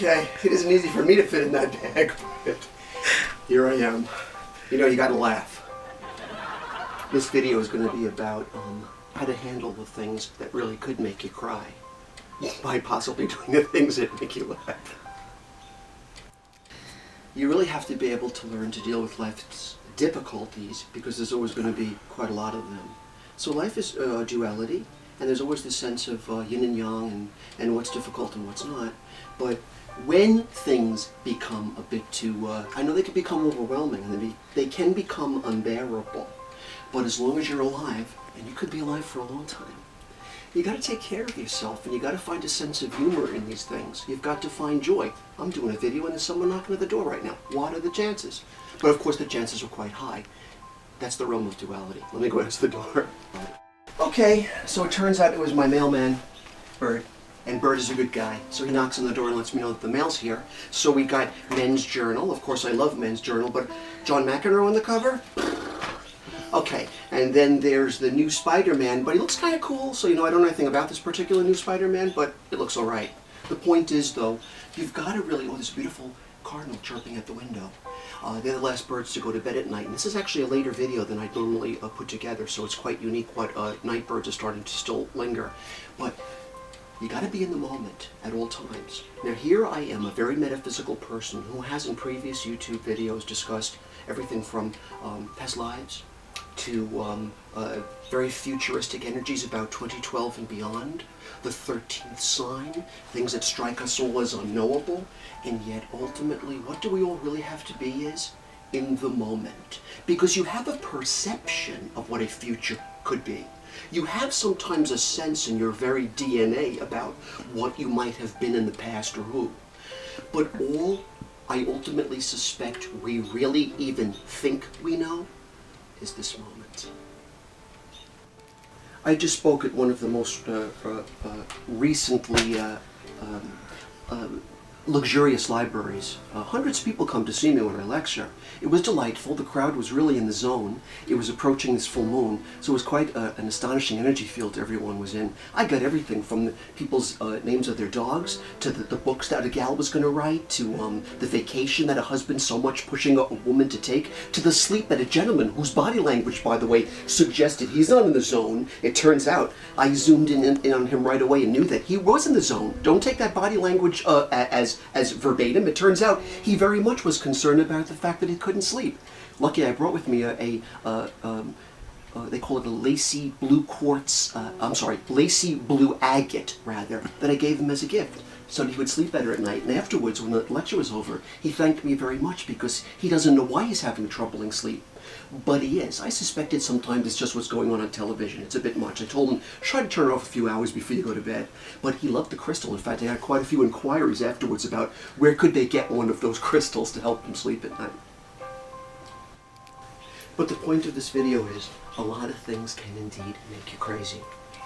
Okay, it isn't easy for me to fit in that bag, but here I am. You know, you gotta laugh. This video is gonna be about how to handle the things that really could make you cry by possibly doing the things that make you laugh. You really have to be able to learn to deal with life's difficulties because there's always going to be quite a lot of them. So life is duality, and there's always this sense of yin and yang and what's difficult and what's not. But when things become a bit too, I know they can become overwhelming and they can become unbearable. But as long as you're alive, and you could be alive for a long time, you got to take care of yourself, and you got to find a sense of humor in these things. You've got to find joy. I'm doing a video and there's someone knocking at the door right now. What are the chances? But of course the chances are quite high. That's the realm of duality. Let me go answer the door. Okay, so it turns out it was my mailman, Bird. And Bird is a good guy. So he knocks on the door and lets me know that the mail's here. So we got Men's Journal. Of course I love Men's Journal, but John Akner on the cover? Okay, and then there's the new Spider-Man, but he looks kind of cool, so I don't know anything about this particular new Spider-Man, but it looks alright. The point is, though, you've got to really, this beautiful cardinal chirping at the window. They're the last birds to go to bed at night, and this is actually a later video than I'd normally put together, so it's quite unique what night birds are starting to still linger. But you got to be in the moment at all times. Now here I am, a very metaphysical person who has in previous YouTube videos discussed everything from past lives, to very futuristic energies about 2012 and beyond, the 13th sign, things that strike us all as unknowable, and yet ultimately what do we all really have to be is in the moment. Because you have a perception of what a future could be. You have sometimes a sense in your very DNA about what you might have been in the past or who. But all I ultimately suspect we really even think we know is this moment. I just spoke at one of the most recently luxurious libraries. Hundreds of people come to see me when I lecture. It was delightful. The crowd was really in the zone. It was approaching this full moon, so it was quite an astonishing energy field everyone was in. I got everything from the people's names of their dogs, to the books that a gal was going to write, to the vacation that a husband so much pushing a woman to take, to the sleep that a gentleman, whose body language, by the way, suggested he's not in the zone. It turns out I zoomed in on him right away and knew that he was in the zone. Don't take that body language as verbatim. It turns out he very much was concerned about the fact that he couldn't sleep. Lucky I brought with me they call it a lacy blue quartz, lacy blue agate, rather, that I gave him as a gift, so that he would sleep better at night. And afterwards, when the lecture was over, he thanked me very much because he doesn't know why he's having trouble in sleep. But he is. I suspected sometimes it's just what's going on television. It's a bit much. I told him, try to turn it off a few hours before you go to bed. But he loved the crystal. In fact, I had quite a few inquiries afterwards about where could they get one of those crystals to help them sleep at night. But the point of this video is, a lot of things can indeed make you crazy.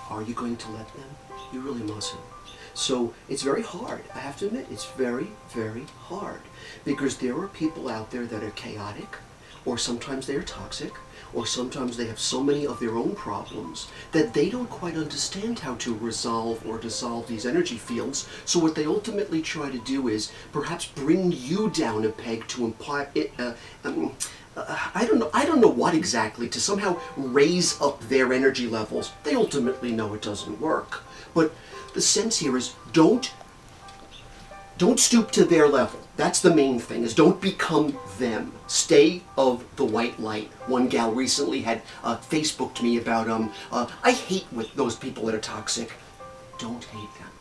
Are you going to let them? You really mustn't. So it's very hard. I have to admit, it's very, very hard. Because there are people out there that are chaotic, or sometimes they are toxic, or sometimes they have so many of their own problems that they don't quite understand how to resolve or dissolve these energy fields. So what they ultimately try to do is perhaps bring you down a peg to imply I don't know what exactly, to somehow raise up their energy levels. They ultimately know it doesn't work. But the sense here is don't stoop to their level. That's the main thing, is don't become them. Stay of the white light. One gal recently had Facebooked me about, I hate with those people that are toxic. Don't hate them.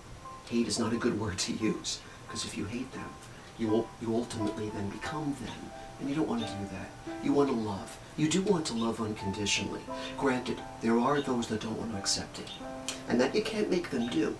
Hate is not a good word to use, because if you hate them, you ultimately then become them. And you don't want to do that. You want to love. You do want to love unconditionally. Granted, there are those that don't want to accept it, and that you can't make them do.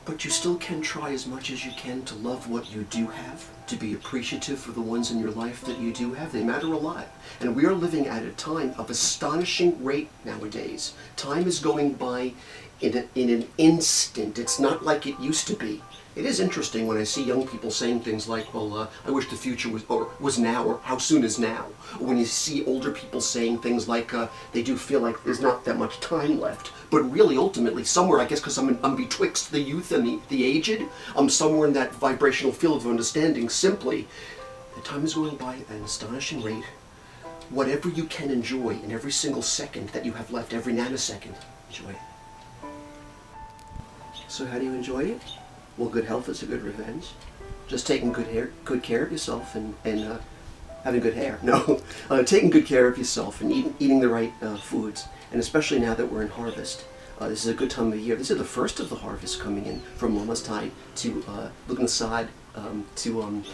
But you still can try as much as you can to love what you do have, to be appreciative for the ones in your life that you do have. They matter a lot. And we are living at a time of astonishing rate nowadays. Time is going by in an instant. It's not like it used to be. It is interesting when I see young people saying things like, well, I wish the future was now, or how soon is now? Or when you see older people saying things like, they do feel like there's not that much time left. But really, ultimately, somewhere, I guess because I'm betwixt the youth and the aged, I'm somewhere in that vibrational field of understanding, simply, the time is going by at an astonishing rate. Whatever you can enjoy in every single second that you have left, every nanosecond, enjoy it. So how do you enjoy it? Well, good health is a good revenge. Just taking good care of yourself and having good hair. No, taking good care of yourself and eating the right foods. And especially now that we're in harvest. This is a good time of year. This is the first of the harvest coming in, from Mama's Tide to Lugnasad to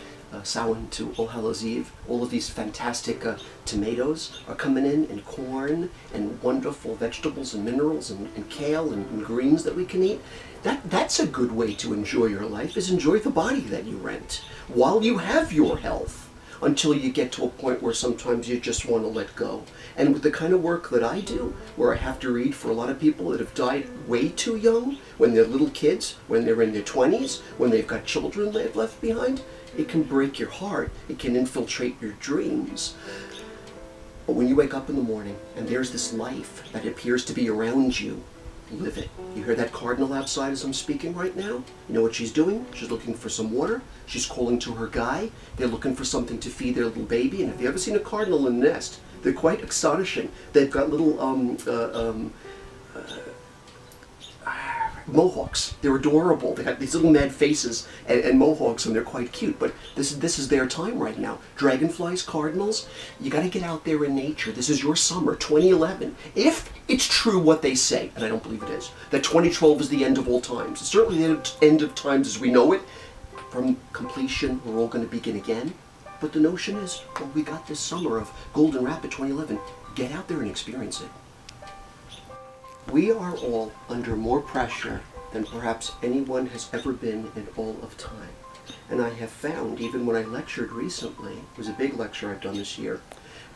Samhain to All Hallows Eve. All of these fantastic tomatoes are coming in, and corn, and wonderful vegetables and minerals, and kale and greens that we can eat. That's a good way to enjoy your life, is enjoy the body that you rent while you have your health, until you get to a point where sometimes you just want to let go. And with the kind of work that I do, where I have to read for a lot of people that have died way too young, when they're little kids, when they're in their 20s, when they've got children they've left behind, it can break your heart. It can infiltrate your dreams. But when you wake up in the morning and there's this life that appears to be around you, live it. You hear that cardinal outside as I'm speaking right now? You know what she's doing? She's looking for some water. She's calling to her guy. They're looking for something to feed their little baby. And if you've ever seen a cardinal in a nest, they're quite astonishing. They've got little mohawks. They're adorable. They have these little mad faces and mohawks, and they're quite cute. But this is their time right now. Dragonflies, cardinals, you got to get out there in nature. This is your summer, 2011. If it's true what they say, and I don't believe it is, that 2012 is the end of all times. It's certainly the end of times as we know it. From completion, we're all going to begin again. But the notion is, well, we got this summer of Golden Rapid 2011. Get out there and experience it. We are all under more pressure than perhaps anyone has ever been in all of time. And I have found, even when I lectured recently, it was a big lecture I've done this year,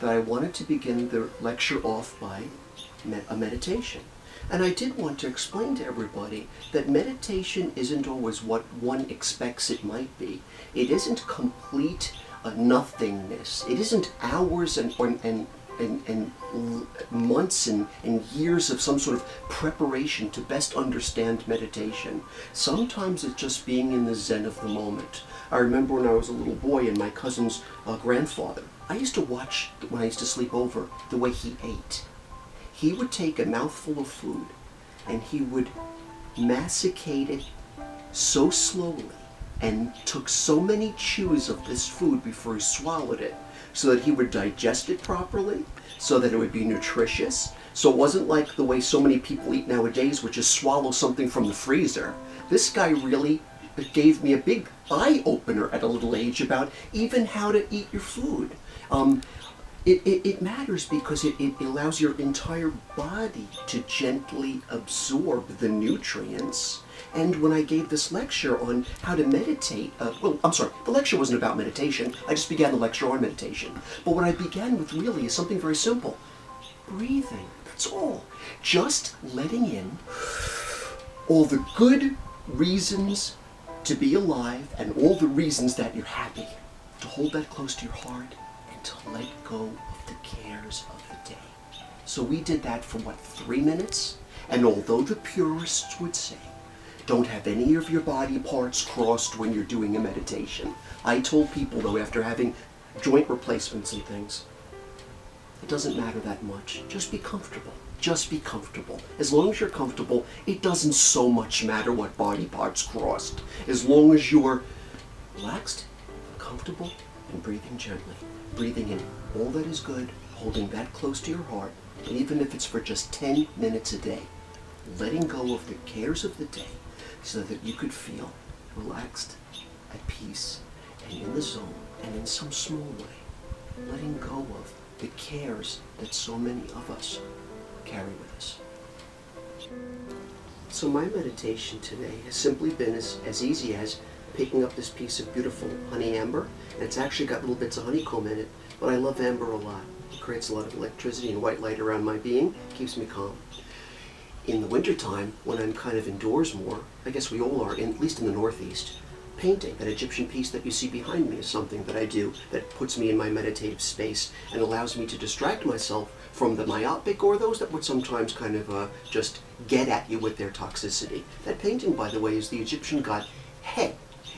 that I wanted to begin the lecture off by a meditation. And I did want to explain to everybody that meditation isn't always what one expects it might be. It isn't complete nothingness. It isn't hours and months and years of some sort of preparation to best understand meditation. Sometimes it's just being in the zen of the moment. I remember when I was a little boy and my cousin's grandfather, I used to watch, when I used to sleep over, the way he ate. He would take a mouthful of food and he would masticate it so slowly and took so many chews of this food before he swallowed it, so that he would digest it properly, so that it would be nutritious. So it wasn't like the way so many people eat nowadays, which is swallow something from the freezer. This guy really gave me a big eye-opener at a little age about even how to eat your food. It matters because it allows your entire body to gently absorb the nutrients. And when I gave this lecture on how to meditate, the lecture wasn't about meditation. I just began the lecture on meditation. But what I began with really is something very simple. Breathing, that's all. Just letting in all the good reasons to be alive and all the reasons that you're happy. To hold that close to your heart and to let go of the cares of the day. So we did that for 3 minutes? And although the purists would say, don't have any of your body parts crossed when you're doing a meditation. I told people, though, after having joint replacements and things, it doesn't matter that much. Just be comfortable. Just be comfortable. As long as you're comfortable, it doesn't so much matter what body parts crossed. As long as you're relaxed, comfortable, and breathing gently. Breathing in all that is good, holding that close to your heart, and even if it's for just 10 minutes a day, letting go of the cares of the day, so that you could feel relaxed, at peace, and in the zone, and in some small way, letting go of the cares that so many of us carry with us. So my meditation today has simply been as easy as picking up this piece of beautiful honey amber, and it's actually got little bits of honeycomb in it, but I love amber a lot. It creates a lot of electricity and white light around my being, keeps me calm. in the wintertime, when I'm kind of indoors more, I guess we all are, at least in the Northeast, painting. That Egyptian piece that you see behind me is something that I do that puts me in my meditative space and allows me to distract myself from the myopic or those that would sometimes kind of just get at you with their toxicity. That painting, by the way, is the Egyptian god He.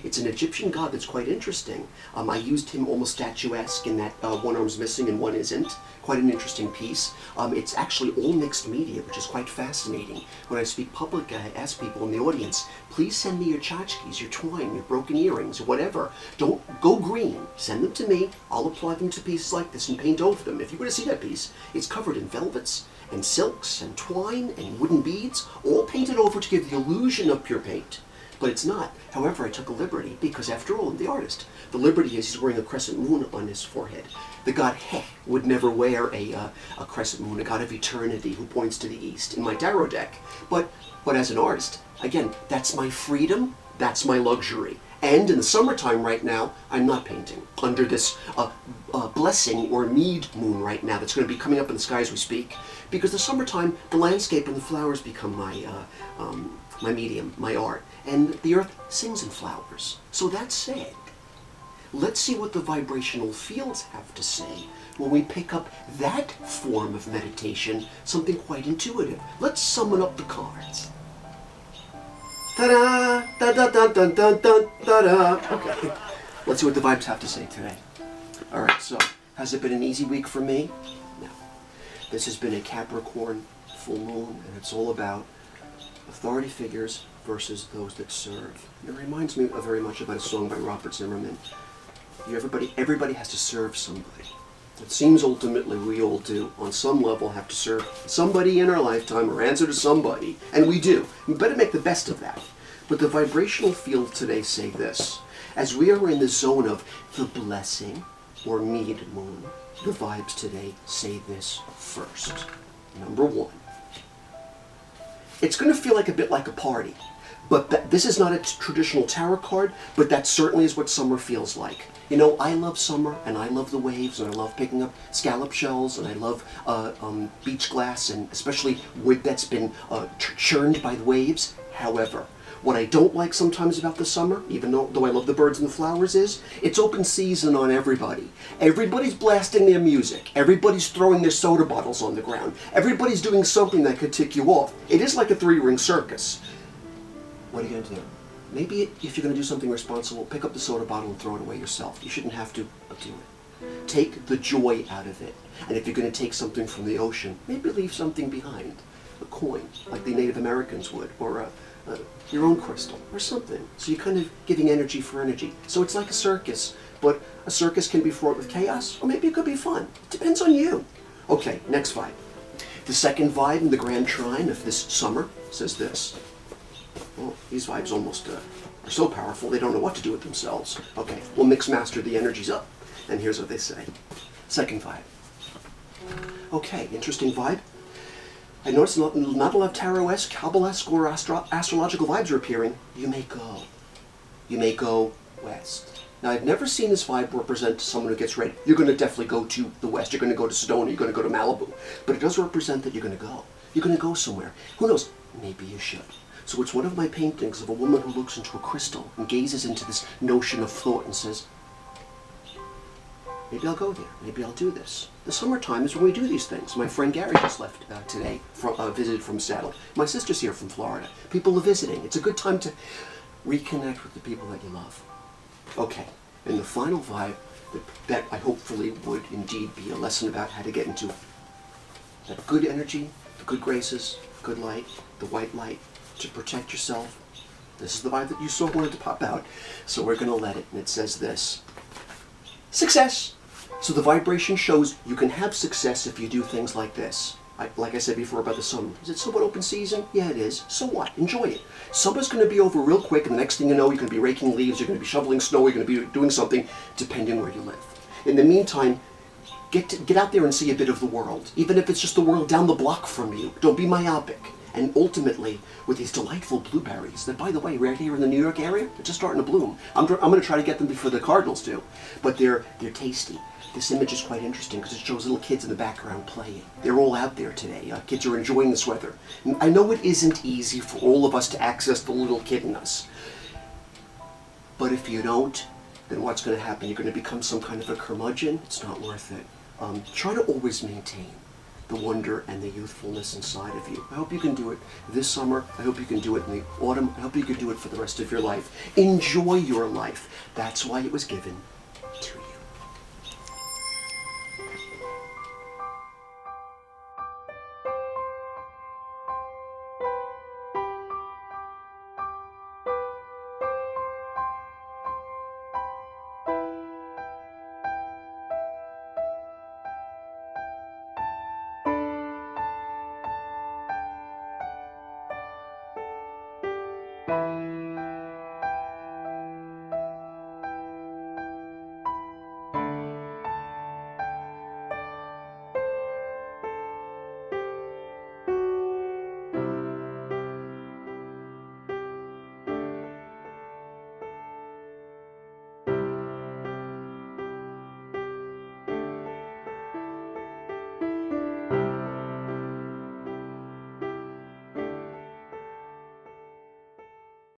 It's an Egyptian god that's quite interesting. I used him almost statuesque in that one arm's missing and one isn't. Quite an interesting piece. It's actually all mixed media, which is quite fascinating. When I speak public, I ask people in the audience, please send me your tchotchkes, your twine, your broken earrings, or whatever. Don't go green. Send them to me. I'll apply them to pieces like this and paint over them. If you were to see that piece, it's covered in velvets and silks and twine and wooden beads, all painted over to give the illusion of pure paint. But it's not. However, I took a liberty, because after all, I'm the artist. The liberty is he's wearing a crescent moon on his forehead. The god He would never wear a crescent moon, a god of eternity who points to the east in my tarot deck. But as an artist, again, that's my freedom, that's my luxury. And in the summertime right now, I'm not painting under this blessing or mead moon right now that's going to be coming up in the sky as we speak. Because the summertime, the landscape and the flowers become my medium, my art. And the earth sings in flowers. So that said, let's see what the vibrational fields have to say when we pick up that form of meditation, something quite intuitive. Let's summon up the cards. Ta-da! Da-da-da-da-da-da-da! Okay, let's see what the vibes have to say today. Alright, so, has it been an easy week for me? No. This has been a Capricorn full moon, and it's all about authority figures versus those that serve. It reminds me very much about a song by Robert Zimmerman. Everybody has to serve somebody. It seems ultimately we all do, on some level, have to serve somebody in our lifetime or answer to somebody, and we do. We better make the best of that. But the vibrational field today say this. As we are in the zone of the blessing or mead moon, the vibes today say this first. Number one. It's going to feel like a bit like a party. But this is not a traditional tarot card, but that certainly is what summer feels like. You know, I love summer, and I love the waves, and I love picking up scallop shells, and I love beach glass, and especially wood that's been churned by the waves. However, what I don't like sometimes about the summer, even though I love the birds and the flowers, is it's open season on everybody. Everybody's blasting their music. Everybody's throwing their soda bottles on the ground. Everybody's doing something that could tick you off. It is like a three-ring circus. What are you going to do? Maybe if you're going to do something responsible, pick up the soda bottle and throw it away yourself. You shouldn't have to do it. Take the joy out of it. And if you're going to take something from the ocean, maybe leave something behind. A coin, like the Native Americans would, or your own crystal, or something. So you're kind of giving energy for energy. So it's like a circus, but a circus can be fraught with chaos, or maybe it could be fun. It depends on you. Okay, next vibe. The second vibe in the Grand Trine of this summer says this. Well, these vibes almost are so powerful they don't know what to do with themselves. Okay, we'll mix master the energies up. And here's what they say. Second vibe. Okay, interesting vibe. I noticed not a lot of tarot-esque, Kabbalah-esque, or astrological vibes are appearing. You may go. You may go west. Now, I've never seen this vibe represent someone who gets ready. You're going to definitely go to the west. You're going to go to Sedona. You're going to go to Malibu. But it does represent that you're going to go. You're going to go somewhere. Who knows? Maybe you should. So it's one of my paintings of a woman who looks into a crystal and gazes into this notion of thought and says, maybe I'll go there. Maybe I'll do this. The summertime is when we do these things. My friend Gary just left today, visited from Seattle. My sister's here from Florida. People are visiting. It's a good time to reconnect with the people that you love. Okay, and the final vibe that I hopefully would indeed be a lesson about how to get into that good energy, the good graces, good light, the white light, to protect yourself. This is the vibe that you so wanted to pop out, so we're going to let it, and it says this. Success! So the vibration shows you can have success if you do things like this. Like I said before about the summer. Is it somewhat open season? Yeah, it is. So what? Enjoy it. Summer's going to be over real quick, and the next thing you know, you're going to be raking leaves, you're going to be shoveling snow, you're going to be doing something, depending where you live. In the meantime, get out there and see a bit of the world. Even if it's just the world down the block from you. Don't be myopic. And ultimately, with these delightful blueberries that, by the way, right here in the New York area, they're just starting to bloom. I'm going to try to get them before the cardinals do. But they're tasty. This image is quite interesting because it shows little kids in the background playing. They're all out there today. Kids are enjoying this weather. And I know it isn't easy for all of us to access the little kid in us. But if you don't, then what's going to happen? You're going to become some kind of a curmudgeon. It's not worth it. Try to always maintain the wonder and the youthfulness inside of you. I hope you can do it this summer. I hope you can do it in the autumn. I hope you can do it for the rest of your life. Enjoy your life. That's why it was given to you.